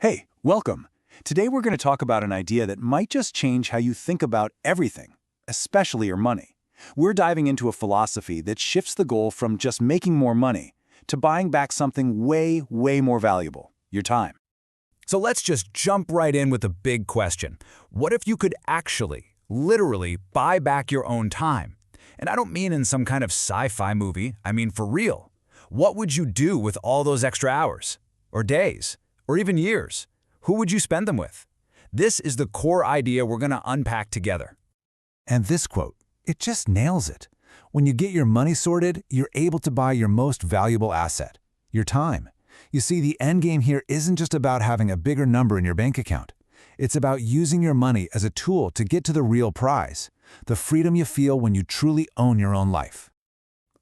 Hey, welcome. Today we're going to talk about an idea that might just change how you think about everything, especially your money. We're diving into a philosophy that shifts the goal from just making more money to buying back something way, way more valuable, your time. So let's just jump right in with the big question. What if you could actually, literally, buy back your own time? And I don't mean in some kind of sci-fi movie, I mean for real. What would you do with all those extra hours? Or days? Or even years? Who would you spend them with? This is the core idea we're going to unpack together. And this quote, it just nails it. When you get your money sorted, you're able to buy your most valuable asset, your time. You see, the end game here isn't just about having a bigger number in your bank account. It's about using your money as a tool to get to the real prize, the freedom you feel when you truly own your own life.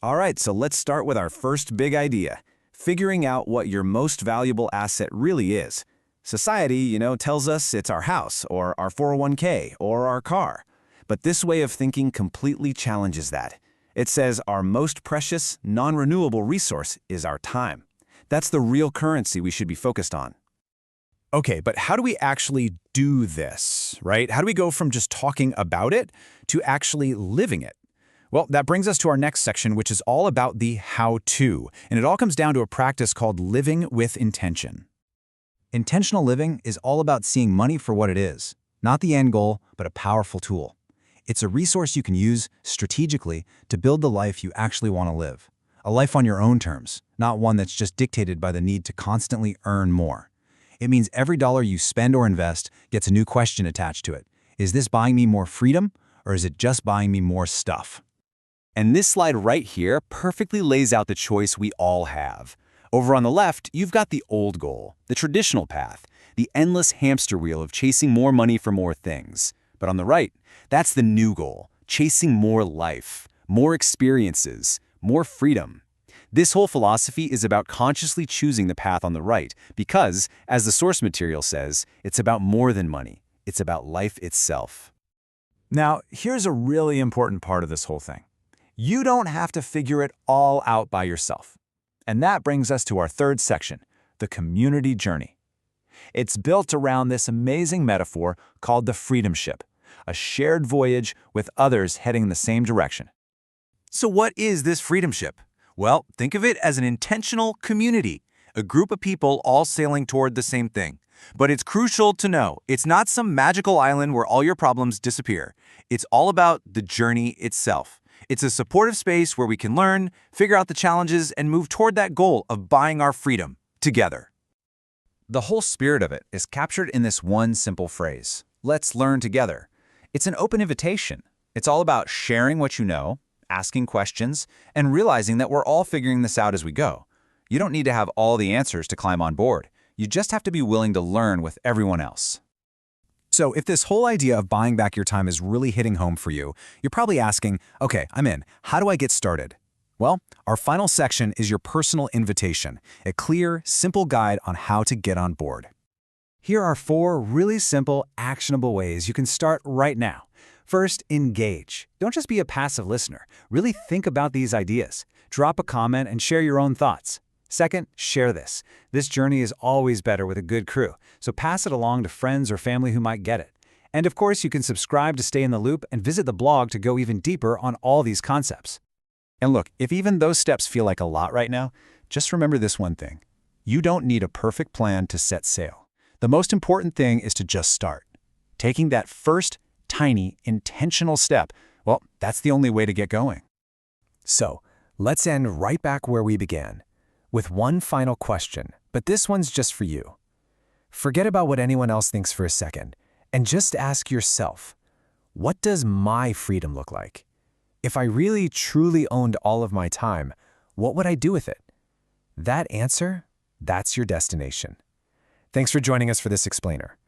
All right, so let's start with our first big idea, figuring out what your most valuable asset really is. Society, tells us it's our house, or our 401k, or our car. But this way of thinking completely challenges that. It says our most precious, non-renewable resource is our time. That's the real currency we should be focused on. Okay, but how do we actually do this, right? How do we go from just talking about it to actually living it? Well, that brings us to our next section, which is all about the how-to, and it all comes down to a practice called living with intention. Intentional living is all about seeing money for what it is, not the end goal, but a powerful tool. It's a resource you can use strategically to build the life you actually want to live. A life on your own terms, not one that's just dictated by the need to constantly earn more. It means every dollar you spend or invest gets a new question attached to it. Is this buying me more freedom, or is it just buying me more stuff? And this slide right here perfectly lays out the choice we all have. Over on the left, you've got the old goal, the traditional path, the endless hamster wheel of chasing more money for more things. But on the right, that's the new goal, chasing more life, more experiences, more freedom. This whole philosophy is about consciously choosing the path on the right because, as the source material says, it's about more than money. It's about life itself. Now, here's a really important part of this whole thing. You don't have to figure it all out by yourself. And that brings us to our third section, the community journey. It's built around this amazing metaphor called the freedom ship, a shared voyage with others heading in the same direction. So what is this freedom ship? Well, think of it as an intentional community, a group of people all sailing toward the same thing. But it's crucial to know, it's not some magical island where all your problems disappear. It's all about the journey itself. It's a supportive space where we can learn, figure out the challenges, and move toward that goal of buying our freedom together. The whole spirit of it is captured in this one simple phrase, let's learn together. It's an open invitation. It's all about sharing what you know, asking questions, and realizing that we're all figuring this out as we go. You don't need to have all the answers to climb on board. You just have to be willing to learn with everyone else. So if this whole idea of buying back your time is really hitting home for you, you're probably asking, okay, I'm in. How do I get started? Well, our final section is your personal invitation, a clear, simple guide on how to get on board. Here are 4 really simple, actionable ways you can start right now. First, engage. Don't just be a passive listener. Really think about these ideas. Drop a comment and share your own thoughts. Second, share this. This journey is always better with a good crew, so pass it along to friends or family who might get it. And of course, you can subscribe to stay in the loop and visit the blog to go even deeper on all these concepts. And look, if even those steps feel like a lot right now, just remember this one thing. You don't need a perfect plan to set sail. The most important thing is to just start. Taking that first, tiny, intentional step, well, that's the only way to get going. So, let's end right back where we began, with one final question, but this one's just for you. Forget about what anyone else thinks for a second, and just ask yourself, what does my freedom look like? If I really, truly owned all of my time, what would I do with it? That answer, that's your destination. Thanks for joining us for this explainer.